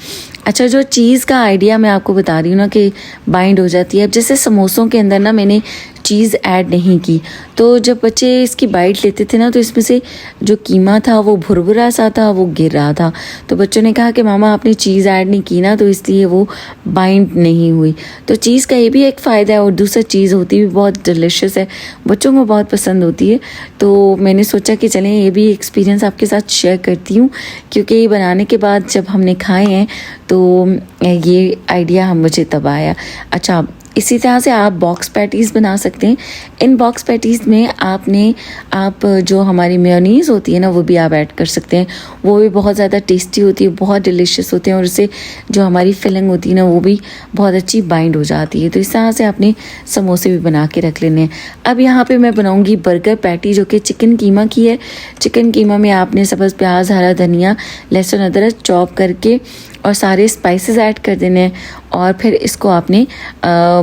अच्छा, जो चीज़ का आइडिया मैं आपको बता रही हूँ ना कि बाइंड हो जाती है। अब जैसे समोसों के अंदर ना मैंने चीज़ ऐड नहीं की, तो जब बच्चे इसकी बाइट लेते थे ना तो इसमें से जो कीमा था वो भुरभुरा सा था, वो गिर रहा था। तो बच्चों ने कहा कि मामा आपने चीज़ ऐड नहीं की ना, तो इसलिए वो बाइंड नहीं हुई। तो चीज़ का ये भी एक फ़ायदा है और दूसरा चीज़ होती भी बहुत डिलिशियस है, बच्चों को बहुत पसंद होती है। तो मैंने सोचा कि चलें ये भी एक्सपीरियंस आपके साथ शेयर करती हूँ, क्योंकि ये बनाने के बाद जब हमने खाए हैं तो ये आइडिया मुझे तब आया। अच्छा, इसी तरह से आप बॉक्स पैटीज़ बना सकते हैं। इन बॉक्स पैटीज़ में आप जो हमारी मेयोनीज़ होती है ना वो भी आप ऐड कर सकते हैं। वो भी बहुत ज़्यादा टेस्टी होती है, बहुत डिलिशियस होते हैं और उससे जो हमारी फिलिंग होती है ना वो भी बहुत अच्छी बाइंड हो जाती है। तो इस तरह से आपने समोसे भी बना के रख लेने हैं। अब यहाँ पे मैं बनाऊँगी बर्गर पैटी जो कि चिकन कीमा की है। चिकन कीमा में आपने सब्ज़ प्याज, हरा धनिया, लहसुन अदरक चॉप करके और सारे स्पाइसेस ऐड कर देने हैं और फिर इसको आपने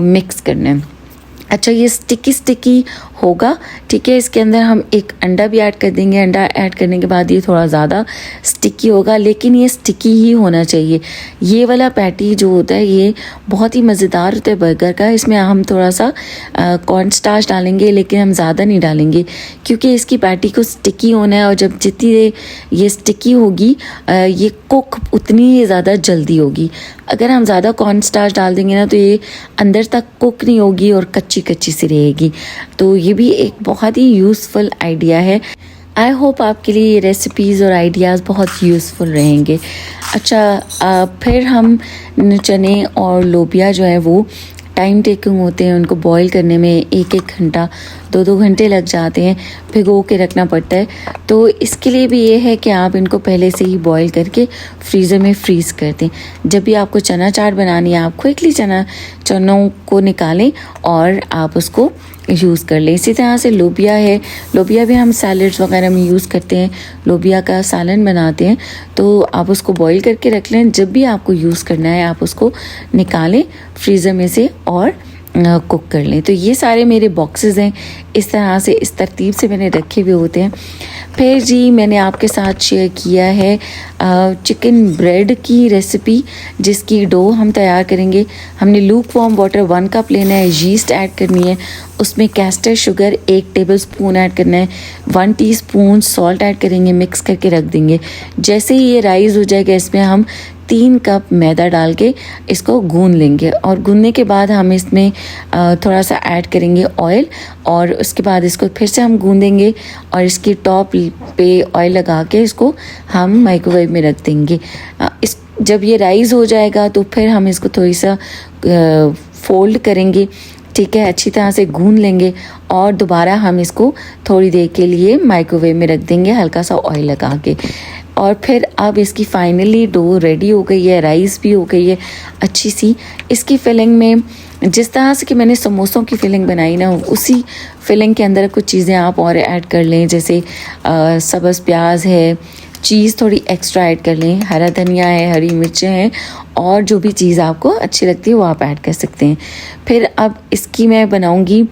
मिक्स करना है। अच्छा, ये स्टिकी होगा, ठीक है। इसके अंदर हम एक अंडा भी ऐड कर देंगे। अंडा ऐड करने के बाद ये थोड़ा ज़्यादा स्टिकी होगा, लेकिन ये स्टिकी ही होना चाहिए। ये वाला पैटी जो होता है ये बहुत ही मज़ेदार होता है बर्गर का। इसमें हम थोड़ा सा कॉर्न स्टार्च डालेंगे, लेकिन हम ज़्यादा नहीं डालेंगे क्योंकि इसकी पैटी को स्टिकी होना है और जब जितनी ये स्टिकी होगी ये कुक उतनी ही ज़्यादा जल्दी होगी। अगर हम ज़्यादा कॉर्न स्टार्च डाल देंगे ना तो ये अंदर तक कुक नहीं होगी और कच्ची कच्ची सी रहेगी। तो ये भी एक बहुत ही यूज़फुल आइडिया है। आई होप आपके लिए ये रेसिपीज़ और आइडियाज़ बहुत यूज़फुल रहेंगे। अच्छा, फिर हम चने और लोबिया जो है वो टाइम टेकिंग होते हैं, उनको बॉईल करने में 1-1 घंटा 2-2 घंटे लग जाते हैं, भिगो के रखना पड़ता है। तो इसके लिए भी ये है कि आप इनको पहले से ही बॉईल करके फ्रीज़र में फ्रीज़ कर दें। जब भी आपको चना चाट बनानी है आप क्विकली चनों को निकालें और आप उसको यूज़ कर लें। इसी तरह से लोबिया है, लोबिया भी हम सैलड्स वगैरह में यूज़ करते हैं, लोबिया का सालन बनाते हैं। तो आप उसको बॉईल करके रख लें, जब भी आपको यूज़ करना है आप उसको निकालें फ्रीज़र में से और कुक कर लें। तो ये सारे मेरे बॉक्सेस हैं, इस तरह से इस तरतीब से मैंने रखे हुए होते हैं। फिर जी मैंने आपके साथ शेयर किया है चिकन ब्रेड की रेसिपी, जिसकी डो हम तैयार करेंगे। हमने लूक वार्म वाटर 1 कप लेना है, यीस्ट ऐड करनी है, उसमें कैस्टर शुगर 1 टेबलस्पून ऐड करना है, 1 टीस्पून सॉल्ट ऐड करेंगे, मिक्स करके रख देंगे। जैसे ही ये राइज़ हो जाएगा इसमें हम 3 कप मैदा डाल के इसको गूंद लेंगे और गूंदने के बाद हम इसमें थोड़ा सा ऐड करेंगे ऑयल और उसके बाद इसको फिर से हम गूंदेंगे और इसकी टॉप पे ऑयल लगा के इसको हम माइक्रोवेव में रख देंगे। जब ये राइज़ हो जाएगा तो फिर हम इसको थोड़ी सा फोल्ड करेंगे ठीक है, अच्छी तरह से गूंद लेंगे और दोबारा हम इसको थोड़ी देर के लिए माइक्रोवेव में रख देंगे हल्का सा ऑयल लगा के। और फिर अब इसकी फाइनली डो रेडी हो गई है, राइस भी हो गई है अच्छी सी। इसकी फिलिंग में जिस तरह से कि मैंने समोसों की फिलिंग बनाई ना, उसी फिलिंग के अंदर कुछ चीज़ें आप और ऐड कर लें, जैसे सब्ज़ प्याज है, चीज़ थोड़ी एक्स्ट्रा ऐड कर लें, हरा धनिया है, हरी मिर्चें हैं, और जो भी चीज़ आपको अच्छी लगती है वो आप ऐड कर सकते हैं। फिर अब इसकी मैं बनाऊंगी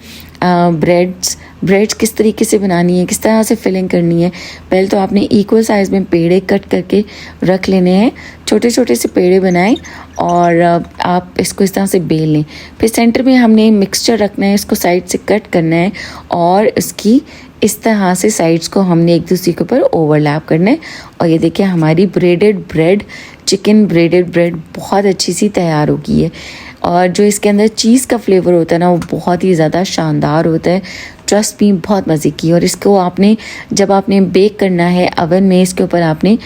ब्रेड्स किस तरीके से बनानी है, किस तरह से फिलिंग करनी है। पहले तो आपने इक्वल साइज़ में पेड़े कट करके रख लेने हैं, छोटे छोटे से पेड़े बनाएं और आप इसको इस तरह से बेल लें। फिर सेंटर में हमने मिक्सचर रखना है, इसको साइड से कट करना है और इसकी इस तरह से साइड्स को हमने एक दूसरे के ऊपर ओवरलैप करना है। और ये देखिए हमारी चिकन ब्रेडेड ब्रेड बहुत अच्छी सी तैयार हो गई है। और जो इसके अंदर चीज़ का फ्लेवर होता है ना, वो बहुत ही ज़्यादा शानदार होता है, ट्रस्ट मी, बहुत मज़े की। और इसको आपने जब आपने बेक करना है अवन में, इसके ऊपर आपने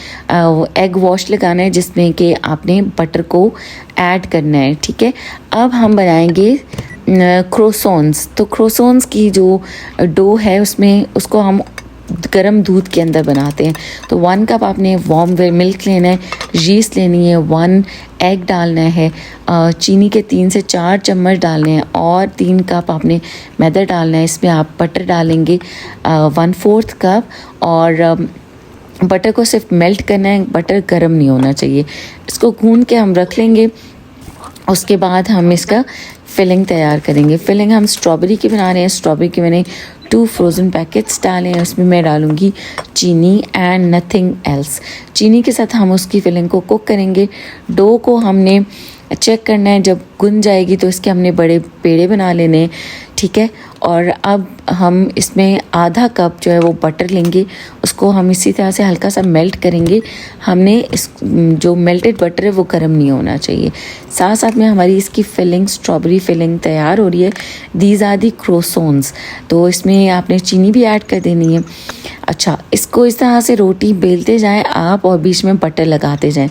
एग वॉश लगाना है जिसमें कि आपने बटर को ऐड करना है, ठीक है। अब हम बनाएंगे क्रोसॉन्स। तो क्रोसॉन्स की जो डो है उसको हम गरम दूध के अंदर बनाते हैं। तो 1 कप आपने वार्म मिल्क लेना है, यीस्ट लेनी है, 1 एग डालना है, चीनी के 3 से 4 चम्मच डालने हैं और 3 कप आपने मैदा डालना है। इसमें आप बटर डालेंगे 1/4 कप और बटर को सिर्फ मेल्ट करना है, बटर गर्म नहीं होना चाहिए। इसको गूंद के हम रख लेंगे। उसके बाद हम इसका फिलिंग तैयार करेंगे। फिलिंग हम स्ट्रॉबेरी की बना रहे हैं। स्ट्रॉबेरी के मैंने 2 फ्रोज़न पैकेट्स डाले हैं, उसमें मैं डालूँगी चीनी एंड नथिंग एल्स। चीनी के साथ हम उसकी फिलिंग को कुक करेंगे। डो को हमने चेक करना है, जब गुन जाएगी तो इसके हमने बड़े पेड़े बना लेने हैं, ठीक है। और अब हम इसमें आधा कप जो है वो बटर लेंगे, उसको हम इसी तरह से हल्का सा मेल्ट करेंगे। हमने इस जो मेल्टेड बटर है वो गर्म नहीं होना चाहिए। साथ साथ में हमारी इसकी फिलिंग, स्ट्रॉबेरी फिलिंग तैयार हो रही है। These are the croissants. तो इसमें आपने चीनी भी ऐड कर देनी है। अच्छा, इसको इस तरह से रोटी बेलते जाएं आप और बीच में बटर लगाते जाएं।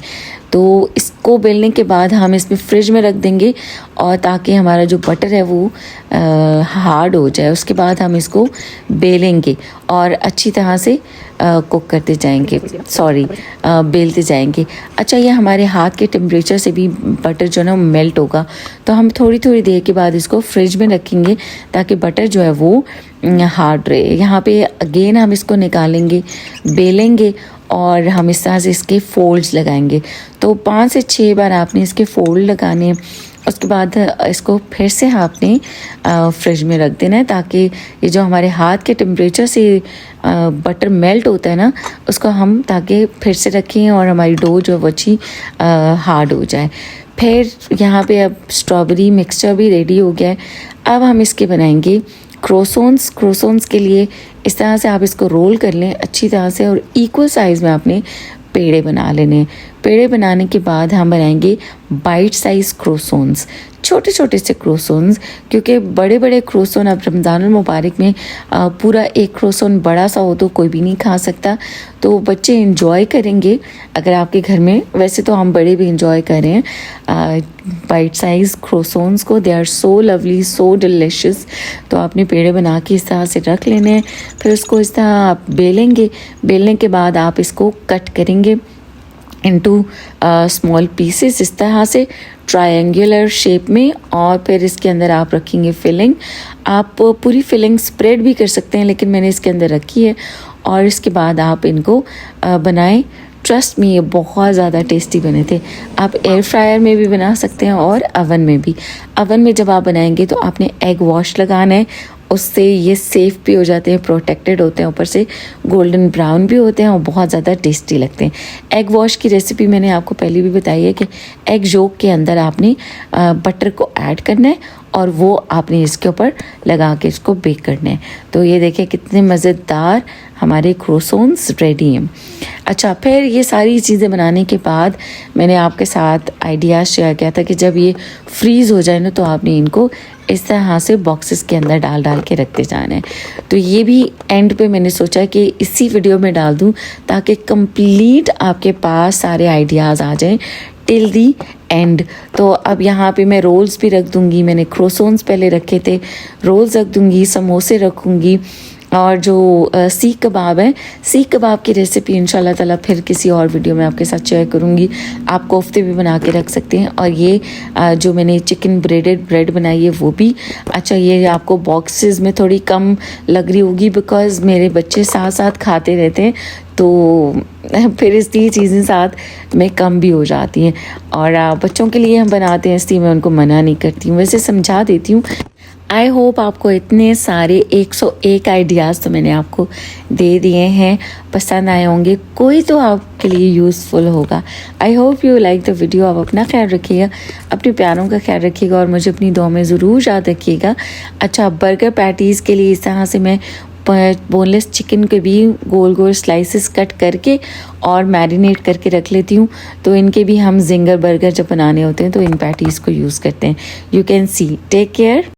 तो इसको बेलने के बाद हम इसमें फ्रिज में रख देंगे और ताकि हमारा जो बटर है वो हार्ड हो जाए। उसके बाद हम इसको बेलेंगे और अच्छी तरह से कुक करते जाएंगे, बेलते जाएंगे। अच्छा, ये हमारे हाथ के टेम्परेचर से भी बटर जो है ना मेल्ट होगा। तो हम थोड़ी थोड़ी देर के बाद इसको फ्रिज में रखेंगे ताकि बटर जो है वो हार्ड रहे। यहाँ पे अगेन हम इसको निकालेंगे, बेलेंगे और हम इस तरह से इसके फोल्ड्स लगाएंगे। तो 5 से 6 बार आपने इसके फोल्ड लगाने। उसके बाद इसको फिर से आपने फ्रिज में रख देना है ताकि ये जो हमारे हाथ के टेम्परेचर से बटर मेल्ट होता है ना, उसको हम ताकि फिर से रखें और हमारी डो जो है वो अच्छी हार्ड हो जाए। फिर यहाँ पे अब स्ट्रॉबेरी मिक्सचर भी रेडी हो गया है। अब हम इसके बनाएंगे क्रोसॉन्स के लिए इस तरह से आप इसको रोल कर लें अच्छी तरह से और इक्वल साइज़ में आपने पेड़े बना लेने। पेड़े बनाने के बाद हम बनाएंगे बाइट साइज क्रोसॉन्स, छोटे छोटे से क्रोसॉन्स, क्योंकि बड़े बड़े क्रोसॉन अब रमज़ानुल मुबारक में पूरा एक क्रोसॉन बड़ा सा हो तो कोई भी नहीं खा सकता, तो बच्चे इंजॉय करेंगे अगर आपके घर में। वैसे तो हम बड़े भी इंजॉय कर रहे हैं बाइट साइज क्रोसॉन्स को। They are so lovely, so delicious. तो आपने पेड़े बना के इस तरह से रख लेने हैं। फिर उसको इस तरह आप बेलेंगे। बेलने के बाद आप इसको कट करेंगे इनटू स्मॉल पीसेस इस तरह से ट्रायंगुलर शेप में। और फिर इसके अंदर आप रखेंगे फिलिंग। आप पूरी फिलिंग स्प्रेड भी कर सकते हैं, लेकिन मैंने इसके अंदर रखी है। और इसके बाद आप इनको बनाएं। ट्रस्ट मी, ये बहुत ज़्यादा टेस्टी बने थे। आप एयर फ्रायर में भी बना सकते हैं और अवन में भी। अवन में जब आप बनाएंगे तो आपने एग वॉश लगाना है, उससे ये सेफ़ भी हो जाते हैं, प्रोटेक्टेड होते हैं, ऊपर से गोल्डन ब्राउन भी होते हैं और बहुत ज़्यादा टेस्टी लगते हैं। एग वॉश की रेसिपी मैंने आपको पहले भी बताई है कि एग योक के अंदर आपने बटर को ऐड करना है और वो आपने इसके ऊपर लगा के इसको बेक करना है। तो ये देखिए कितने मज़ेदार हमारे क्रोसॉन्स रेडी हैं। अच्छा, फिर ये सारी चीज़ें बनाने के बाद मैंने आपके साथ आइडिया शेयर किया था कि जब ये फ्रीज़ हो जाए ना तो आपने इनको इस तरह से बॉक्सेस के अंदर डाल के रखते जाना है। तो ये भी एंड पे मैंने सोचा कि इसी वीडियो में डाल दूं ताकि कंप्लीट आपके पास सारे आइडियाज़ आ जाएं टिल दी एंड तो अब यहाँ पे मैं रोल्स भी रख दूँगी, मैंने क्रोसॉन्स पहले रखे थे, रोल्स रख दूँगी, समोसे रखूँगी, और जो सीख कबाब है, सीख कबाब की रेसिपी इंशाल्लाह ताला फिर किसी और वीडियो में आपके साथ शेयर करूँगी। आप कोफ्ते भी बना के रख सकते हैं। और ये जो मैंने चिकन ब्रेडेड ब्रेड बनाई है वो भी, अच्छा ये आपको बॉक्सेस में थोड़ी कम लग रही होगी बिकॉज़ मेरे बच्चे साथ साथ खाते रहते हैं, तो फिर इसलिए चीज़ें साथ में कम भी हो जाती हैं। और बच्चों के लिए हम बनाते हैं इसलिए मैं उनको मना नहीं करती हूँ, वैसे समझा देती हूँ। आई होप आपको इतने सारे 101 आइडियाज़ तो मैंने आपको दे दिए हैं, पसंद आए होंगे, कोई तो आपके लिए यूज़फुल होगा। I hope you like the video. आप अपना ख्याल रखिएगा, अपने प्यारों का ख्याल रखिएगा और मुझे अपनी दुआ में ज़रूर याद रखिएगा। अच्छा, बर्गर पैटीज़ के लिए इस तरह से मैं बोनलेस चिकन के भी गोल गोल स्लाइसेस कट करके और मैरिनेट करके रख लेती हूँ, तो इनके भी हम जिंगर बर्गर जब बनाने होते हैं तो इन पैटीज़ को यूज़ करते हैं। You can see. Take care.